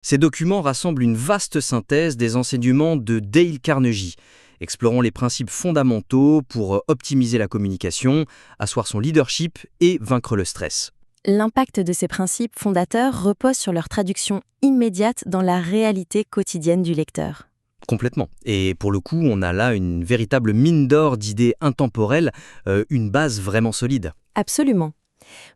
Ces documents rassemblent une vaste synthèse des enseignements de Dale Carnegie, explorant les principes fondamentaux pour optimiser la communication, asseoir son leadership et vaincre le stress. L'impact de ces principes fondateurs repose sur leur traduction immédiate dans la réalité quotidienne du lecteur. Complètement. Et pour le coup, on a là une véritable mine d'or d'idées intemporelles, une base vraiment solide. Absolument.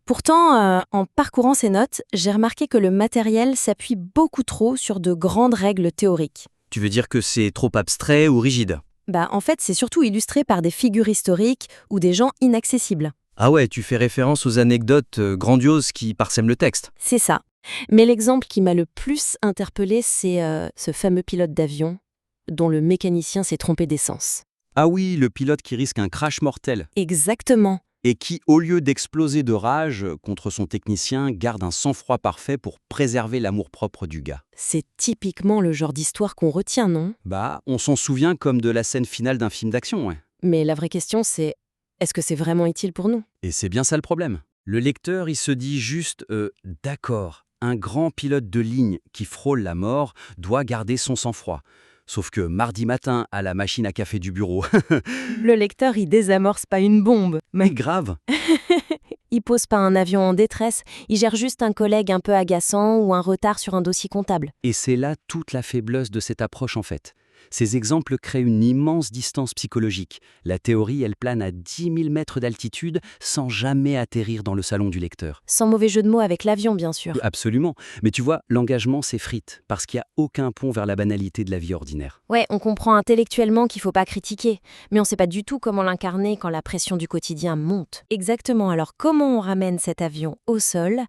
Pourtant, en parcourant ces notes, j'ai remarqué que le matériel s'appuie beaucoup trop sur de grandes règles théoriques. Tu veux dire que c'est trop abstrait ou rigide? En fait, c'est surtout illustré par des figures historiques ou des gens inaccessibles. Ah ouais, tu fais référence aux anecdotes grandioses qui parsèment le texte. C'est ça. Mais l'exemple qui m'a le plus interpellé, c'est ce fameux pilote d'avion dont le mécanicien s'est trompé d'essence. Ah oui, le pilote qui risque un crash mortel Exactement. et qui, au lieu d'exploser de rage contre son technicien, garde un sang-froid parfait pour préserver l'amour-propre du gars. C'est typiquement le genre d'histoire qu'on retient, non? On s'en souvient comme de la scène finale d'un film d'action, ouais. Mais la vraie question, c'est est-ce que c'est vraiment utile pour nous? Et c'est bien ça le problème. Le lecteur, il se dit juste d'accord, un grand pilote de ligne qui frôle la mort doit garder son sang-froid. Sauf que mardi matin, à la machine à café du bureau, Le lecteur, il désamorce pas une bombe. mais grave. Il pose pas un avion en détresse, il gère juste un collègue un peu agaçant ou un retard sur un dossier comptable. Et c'est là toute la faiblesse de cette approche en fait. Ces exemples créent une immense distance psychologique. La théorie, elle plane à 10 000 mètres d'altitude sans jamais atterrir dans le salon du lecteur. Sans mauvais jeu de mots avec l'avion, bien sûr. Absolument. Mais tu vois, l'engagement s'effrite parce qu'il n'y a aucun pont vers la banalité de la vie ordinaire. Ouais, on comprend intellectuellement qu'il faut pas critiquer, mais on sait pas du tout comment l'incarner quand la pression du quotidien monte. Exactement, alors comment on ramène cet avion au sol?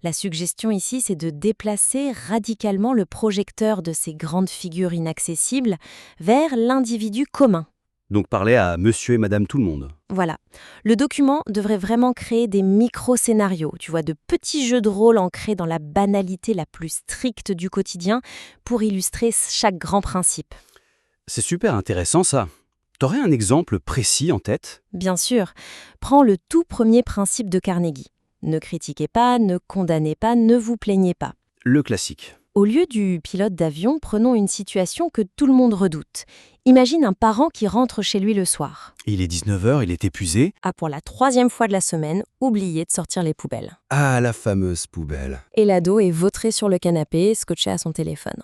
La suggestion ici, c'est de déplacer radicalement le projecteur de ces grandes figures inaccessibles vers l'individu commun. Donc parler à monsieur et madame tout le monde. Voilà. Le document devrait vraiment créer des micro-scénarios, tu vois, de petits jeux de rôle ancrés dans la banalité la plus stricte du quotidien pour illustrer chaque grand principe. C'est super intéressant ça. T'aurais un exemple précis en tête? Bien sûr, prends le tout premier principe de Carnegie. Ne critiquez pas, ne condamnez pas, ne vous plaignez pas. Le classique. Au lieu du pilote d'avion, prenons une situation que tout le monde redoute. Imagine un parent qui rentre chez lui le soir. Il est 19h, il est épuisé. A pour la 3e fois de la semaine, oublié de sortir les poubelles. Ah, la fameuse poubelle. Et l'ado est vautré sur le canapé, scotché à son téléphone.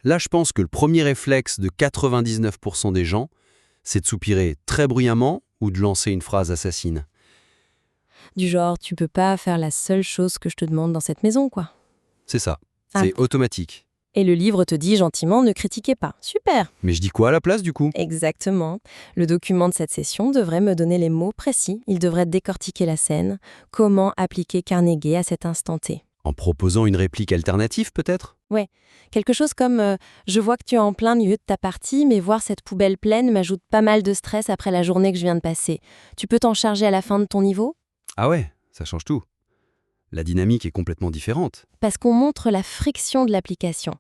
Là, je pense que le premier réflexe de 99% des gens, c'est de soupirer très bruyamment ou de lancer une phrase assassine. Du genre, tu peux pas faire la seule chose que je te demande dans cette maison, quoi. C'est ça. Ah. C'est automatique. Et le livre te dit gentiment, ne critiquez pas. Super. Mais je dis quoi à la place du coup? Exactement. Le document de cette session devrait me donner les mots précis. Il devrait décortiquer la scène. Comment appliquer Carnegie à cet instant T? En proposant une réplique alternative peut-être? Quelque chose comme je vois que tu es en plein milieu de ta partie, mais voir cette poubelle pleine m'ajoute pas mal de stress après la journée que je viens de passer. Tu peux t'en charger à la fin de ton niveau? Ah ouais, ça change tout. La dynamique est complètement différente. Parce qu'on montre la friction de l'application.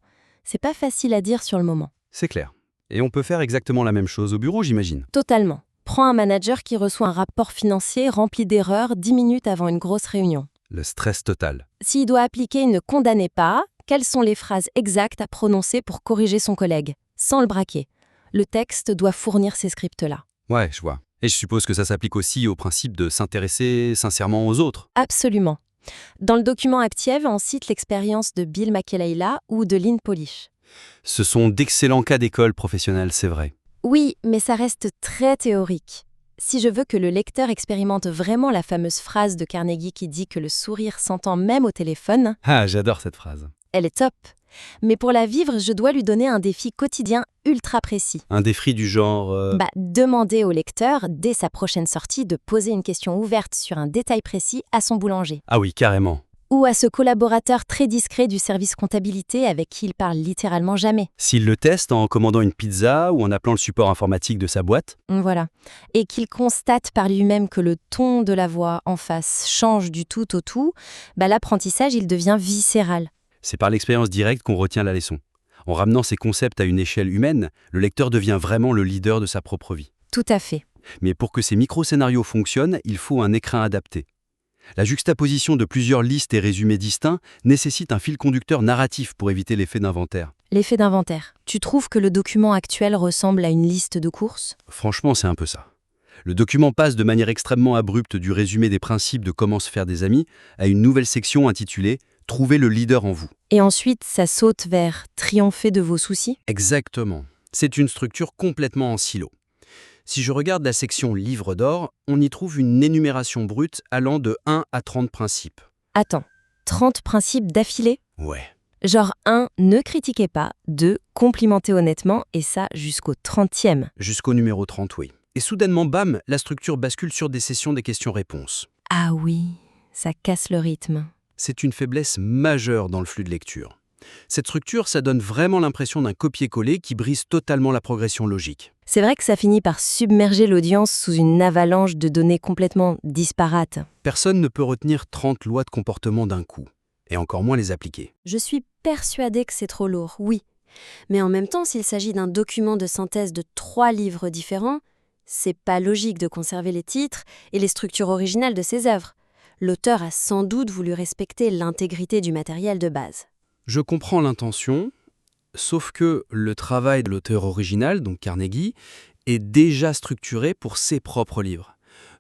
C'est pas facile à dire sur le moment. C'est clair. Et on peut faire exactement la même chose au bureau, j'imagine. Totalement. Prends un manager qui reçoit un rapport financier rempli d'erreurs 10 minutes avant une grosse réunion. Le stress total. S'il doit appliquer ne condamnez pas, quelles sont les phrases exactes à prononcer pour corriger son collègue, sans le braquer? Le texte doit fournir ces scripts-là. Ouais, je vois. Et je suppose que ça s'applique aussi au principe de s'intéresser sincèrement aux autres. Absolument. Dans le document Aptiev, on cite l'expérience de Bill McKellayla ou de Lynn Polish. Ce sont d'excellents cas d'école professionnelle, c'est vrai. Oui, mais ça reste très théorique. Si je veux que le lecteur expérimente vraiment la fameuse phrase de Carnegie qui dit que le sourire s'entend même au téléphone, Ah, j'adore cette phrase. elle est top. Mais pour la vivre, je dois lui donner un défi quotidien ultra précis. Un défi du genre... Demander au lecteur, dès sa prochaine sortie, de poser une question ouverte sur un détail précis à son boulanger. Ah oui, carrément. Ou à ce collaborateur très discret du service comptabilité avec qui il parle littéralement jamais. S'il le teste en commandant une pizza ou en appelant le support informatique de sa boîte. Voilà. Et qu'il constate par lui-même que le ton de la voix en face change du tout au tout, l'apprentissage, il devient viscéral. C'est par l'expérience directe qu'on retient la leçon. En ramenant ces concepts à une échelle humaine, le lecteur devient vraiment le leader de sa propre vie. Tout à fait. Mais pour que ces micro-scénarios fonctionnent, il faut un écrin adapté. La juxtaposition de plusieurs listes et résumés distincts nécessite un fil conducteur narratif pour éviter l'effet d'inventaire. L'effet d'inventaire. Tu trouves que le document actuel ressemble à une liste de courses? Franchement, c'est un peu ça. Le document passe de manière extrêmement abrupte du résumé des principes de comment se faire des amis à une nouvelle section intitulée « Trouvez le leader en vous ». Et ensuite, ça saute vers « Triompher de vos soucis ». Exactement. C'est une structure complètement en silo. Si je regarde la section Livre d'or, on y trouve une énumération brute allant de 1 à 30 principes. Attends, 30 principes d'affilée? Ouais. Genre 1, ne critiquez pas, 2, complimentez honnêtement, et ça jusqu'au 30e. Jusqu'au numéro 30, oui. Et soudainement, bam, la structure bascule sur des sessions des questions-réponses. Ah oui, ça casse le rythme. C'est une faiblesse majeure dans le flux de lecture. Cette structure, ça donne vraiment l'impression d'un copier-coller qui brise totalement la progression logique. C'est vrai que ça finit par submerger l'audience sous une avalanche de données complètement disparates. Personne ne peut retenir 30 lois de comportement d'un coup, et encore moins les appliquer. Je suis persuadée que c'est trop lourd, oui. Mais en même temps, s'il s'agit d'un document de synthèse de 3 livres différents, c'est pas logique de conserver les titres et les structures originales de ses œuvres. L'auteur a sans doute voulu respecter l'intégrité du matériel de base. Je comprends l'intention, sauf que le travail de l'auteur original, donc Carnegie, est déjà structuré pour ses propres livres.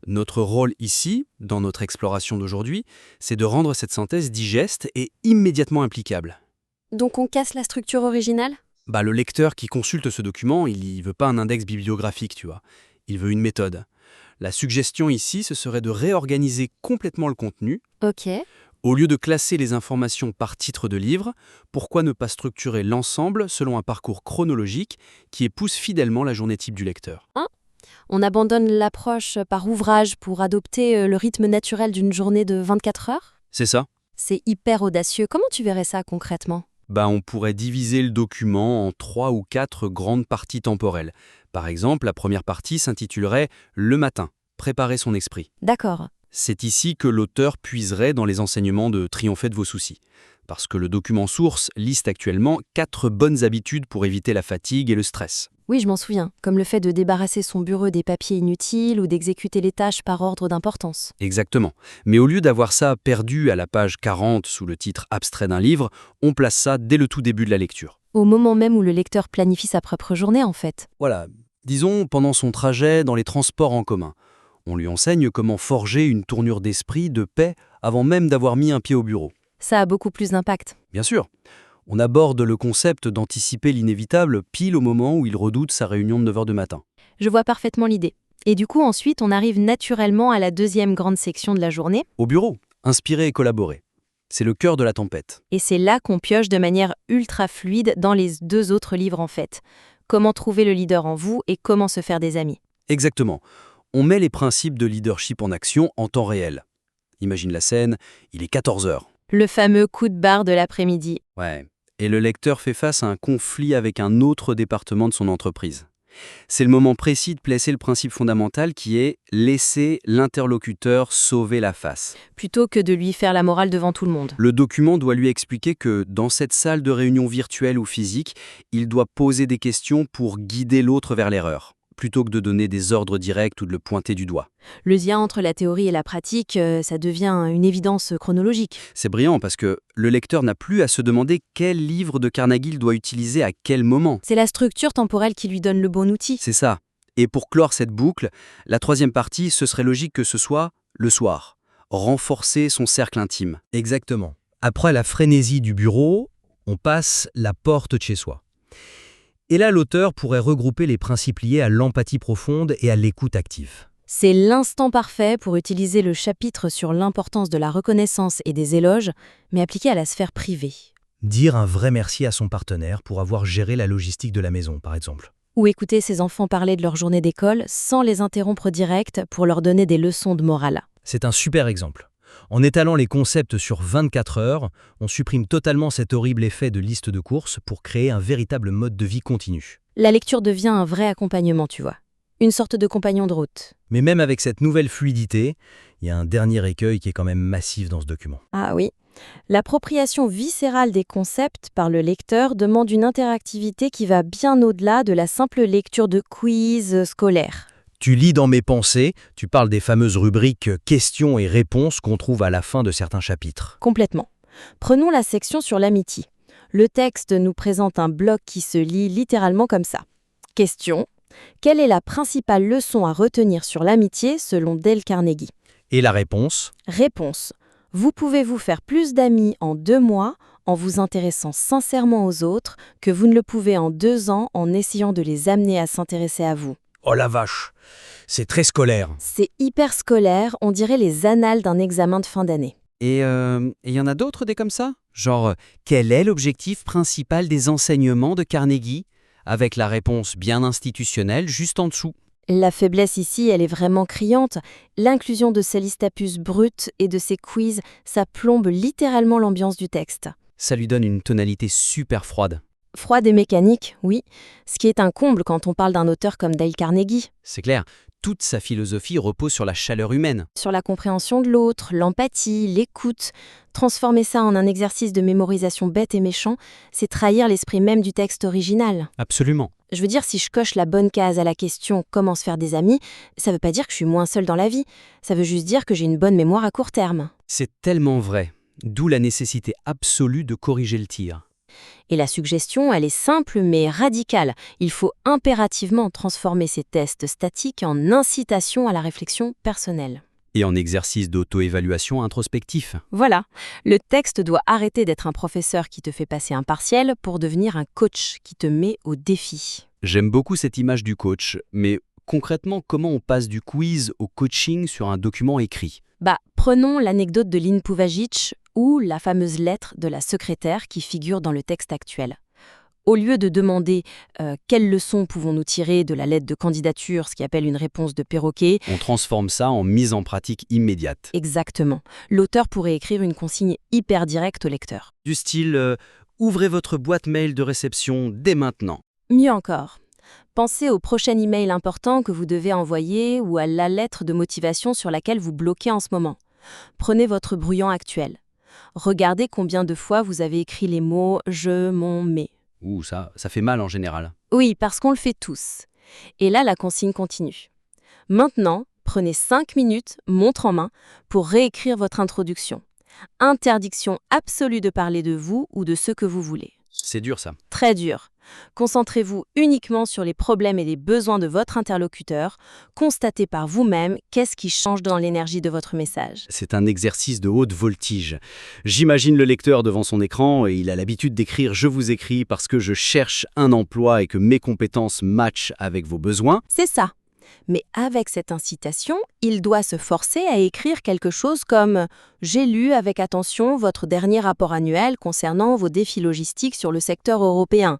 Notre rôle ici, dans notre exploration d'aujourd'hui, c'est de rendre cette synthèse digeste et immédiatement applicable. Donc on casse la structure originale ? Le lecteur qui consulte ce document, il ne veut pas un index bibliographique, tu vois. Il veut une méthode. La suggestion ici, ce serait de réorganiser complètement le contenu. Ok. Au lieu de classer les informations par titre de livre, pourquoi ne pas structurer l'ensemble selon un parcours chronologique qui épouse fidèlement la journée type du lecteur? On abandonne l'approche par ouvrage pour adopter le rythme naturel d'une journée de 24 heures ? C'est ça. C'est hyper audacieux. Comment tu verrais ça concrètement ? On pourrait diviser le document en 3 ou 4 grandes parties temporelles. Par exemple, la première partie s'intitulerait « Le matin, préparer son esprit ». D'accord. C'est ici que l'auteur puiserait dans les enseignements de Triompher de vos soucis. Parce que le document source liste actuellement 4 bonnes habitudes pour éviter la fatigue et le stress. Oui, je m'en souviens, comme le fait de débarrasser son bureau des papiers inutiles ou d'exécuter les tâches par ordre d'importance. Exactement. Mais au lieu d'avoir ça perdu à la page 40 sous le titre abstrait d'un livre, on place ça dès le tout début de la lecture. Au moment même où le lecteur planifie sa propre journée, en fait. Voilà, disons pendant son trajet dans les transports en commun. On lui enseigne comment forger une tournure d'esprit, de paix, avant même d'avoir mis un pied au bureau. Ça a beaucoup plus d'impact. Bien sûr. On aborde le concept d'anticiper l'inévitable pile au moment où il redoute sa réunion de 9h du matin. Je vois parfaitement l'idée. Et du coup, ensuite, on arrive naturellement à la deuxième grande section de la journée. Au bureau, inspirer et collaborer. C'est le cœur de la tempête. Et c'est là qu'on pioche de manière ultra fluide dans les 2 autres livres en fait. Comment trouver le leader en vous et comment se faire des amis. Exactement. On met les principes de leadership en action en temps réel. Imagine la scène, il est 14h. Le fameux coup de barre de l'après-midi. Ouais. Et le lecteur fait face à un conflit avec un autre département de son entreprise. C'est le moment précis de placer le principe fondamental qui est « laisser l'interlocuteur sauver la face ». Plutôt que de lui faire la morale devant tout le monde. Le document doit lui expliquer que dans cette salle de réunion virtuelle ou physique, il doit poser des questions pour guider l'autre vers l'erreur, plutôt que de donner des ordres directs ou de le pointer du doigt. Le lien entre la théorie et la pratique, ça devient une évidence chronologique. C'est brillant parce que le lecteur n'a plus à se demander quel livre de Carnegie il doit utiliser à quel moment. C'est la structure temporelle qui lui donne le bon outil. C'est ça. Et pour clore cette boucle, la 3e partie, ce serait logique que ce soit le soir. Renforcer son cercle intime. Exactement. Après la frénésie du bureau, on passe la porte de chez soi. Et là, l'auteur pourrait regrouper les principes liés à l'empathie profonde et à l'écoute active. C'est l'instant parfait pour utiliser le chapitre sur l'importance de la reconnaissance et des éloges, mais appliqué à la sphère privée. Dire un vrai merci à son partenaire pour avoir géré la logistique de la maison, par exemple. Ou écouter ses enfants parler de leur journée d'école sans les interrompre direct pour leur donner des leçons de morale. C'est un super exemple. En étalant les concepts sur 24 heures, on supprime totalement cet horrible effet de liste de courses pour créer un véritable mode de vie continu. La lecture devient un vrai accompagnement, tu vois. Une sorte de compagnon de route. Mais même avec cette nouvelle fluidité, il y a un dernier écueil qui est quand même massif dans ce document. Ah oui. L'appropriation viscérale des concepts par le lecteur demande une interactivité qui va bien au-delà de la simple lecture de quiz scolaires. Tu lis dans mes pensées, tu parles des fameuses rubriques questions et réponses qu'on trouve à la fin de certains chapitres. Complètement. Prenons la section sur l'amitié. Le texte nous présente un bloc qui se lit littéralement comme ça. Question. Quelle est la principale leçon à retenir sur l'amitié selon Dale Carnegie? Et la réponse? Réponse. Vous pouvez vous faire plus d'amis en 2 mois en vous intéressant sincèrement aux autres que vous ne le pouvez en 2 ans en essayant de les amener à s'intéresser à vous. Oh la vache, c'est très scolaire. C'est hyper scolaire, on dirait les annales d'un examen de fin d'année. Et il y en a d'autres des comme ça? Genre, quel est l'objectif principal des enseignements de Carnegie? Avec la réponse bien institutionnelle juste en dessous. La faiblesse ici, elle est vraiment criante. L'inclusion de ces listapus brutes et de ces quiz, ça plombe littéralement l'ambiance du texte. Ça lui donne une tonalité super froide. Froide et mécanique, oui, ce qui est un comble quand on parle d'un auteur comme Dale Carnegie. C'est clair, toute sa philosophie repose sur la chaleur humaine. Sur la compréhension de l'autre, l'empathie, l'écoute. Transformer ça en un exercice de mémorisation bête et méchant, c'est trahir l'esprit même du texte original. Absolument. Je veux dire, si je coche la bonne case à la question « Comment se faire des amis ?», ça veut pas dire que je suis moins seule dans la vie. Ça veut juste dire que j'ai une bonne mémoire à court terme. C'est tellement vrai. D'où la nécessité absolue de corriger le tir. Et la suggestion, elle est simple mais radicale. Il faut impérativement transformer ces tests statiques en incitation à la réflexion personnelle. Et en exercice d'auto-évaluation introspectif. Voilà, le texte doit arrêter d'être un professeur qui te fait passer un partiel pour devenir un coach qui te met au défi. J'aime beaucoup cette image du coach, mais concrètement, comment on passe du quiz au coaching sur un document écrit? Prenons l'anecdote de Lynn Puvajic ou la fameuse lettre de la secrétaire qui figure dans le texte actuel. Au lieu de demander quelles leçons pouvons-nous tirer de la lettre de candidature, ce qui appelle une réponse de perroquet. On transforme ça en mise en pratique immédiate. Exactement. L'auteur pourrait écrire une consigne hyper directe au lecteur. Du style ouvrez votre boîte mail de réception dès maintenant. Mieux encore. Pensez au prochain email important que vous devez envoyer ou à la lettre de motivation sur laquelle vous bloquez en ce moment. Prenez votre brouillon actuel. Regardez combien de fois vous avez écrit les mots « je »,« mon »,« mais ». Ouh, ça fait mal en général. Oui, parce qu'on le fait tous. Et là, la consigne continue. Maintenant, prenez 5 minutes, montre en main, pour réécrire votre introduction. Interdiction absolue de parler de vous ou de ce que vous voulez. C'est dur ça. Très dur. Concentrez-vous uniquement sur les problèmes et les besoins de votre interlocuteur. Constatez par vous-même qu'est-ce qui change dans l'énergie de votre message. C'est un exercice de haute voltige. J'imagine le lecteur devant son écran et il a l'habitude d'écrire « Je vous écris parce que je cherche un emploi et que mes compétences matchent avec vos besoins ». C'est ça. Mais avec cette incitation, il doit se forcer à écrire quelque chose comme « J'ai lu avec attention votre dernier rapport annuel concernant vos défis logistiques sur le secteur européen.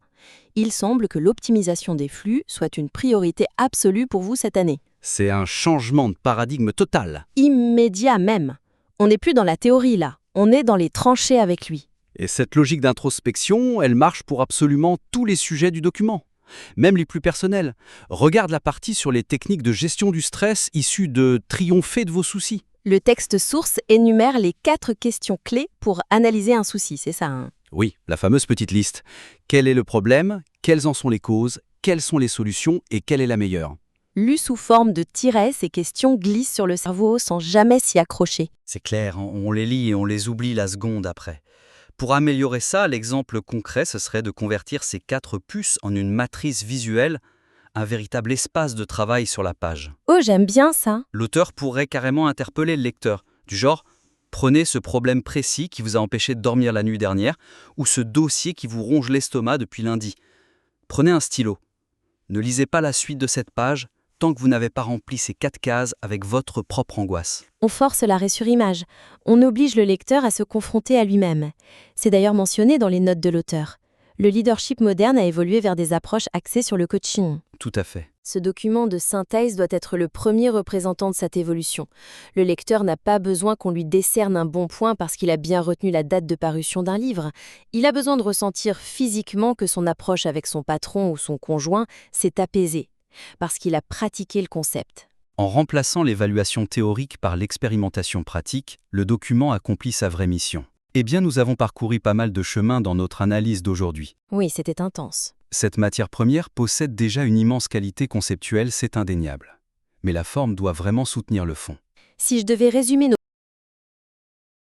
Il semble que l'optimisation des flux soit une priorité absolue pour vous cette année. » C'est un changement de paradigme total. Immédiat même. On n'est plus dans la théorie là, on est dans les tranchées avec lui. Et cette logique d'introspection, elle marche pour absolument tous les sujets du document. Même les plus personnels. Regarde la partie sur les techniques de gestion du stress issues de Triompher de vos soucis. Le texte source énumère les 4 questions clés pour analyser un souci, c'est ça, hein? Oui, la fameuse petite liste. Quel est le problème? Quelles en sont les causes? Quelles sont les solutions? Et quelle est la meilleure? Lues sous forme de tirets, ces questions glissent sur le cerveau sans jamais s'y accrocher. C'est clair, on les lit et on les oublie la seconde après. Pour améliorer ça, l'exemple concret, ce serait de convertir ces 4 puces en une matrice visuelle, un véritable espace de travail sur la page. Oh, j'aime bien ça. L'auteur pourrait carrément interpeller le lecteur, du genre « Prenez ce problème précis qui vous a empêché de dormir la nuit dernière ou ce dossier qui vous ronge l'estomac depuis lundi. Prenez un stylo. Ne lisez pas la suite de cette page tant que vous n'avez pas rempli ces 4 cases avec votre propre angoisse. » On force l'arrêt sur image. On oblige le lecteur à se confronter à lui-même. C'est d'ailleurs mentionné dans les notes de l'auteur. Le leadership moderne a évolué vers des approches axées sur le coaching. Tout à fait. Ce document de synthèse doit être le premier représentant de cette évolution. Le lecteur n'a pas besoin qu'on lui décerne un bon point parce qu'il a bien retenu la date de parution d'un livre. Il a besoin de ressentir physiquement que son approche avec son patron ou son conjoint s'est apaisée, parce qu'il a pratiqué le concept. En remplaçant l'évaluation théorique par l'expérimentation pratique, le document accomplit sa vraie mission. Eh bien, nous avons parcouru pas mal de chemin dans notre analyse d'aujourd'hui. Oui, c'était intense. Cette matière première possède déjà une immense qualité conceptuelle, c'est indéniable. mais la forme doit vraiment soutenir le fond. Si je devais résumer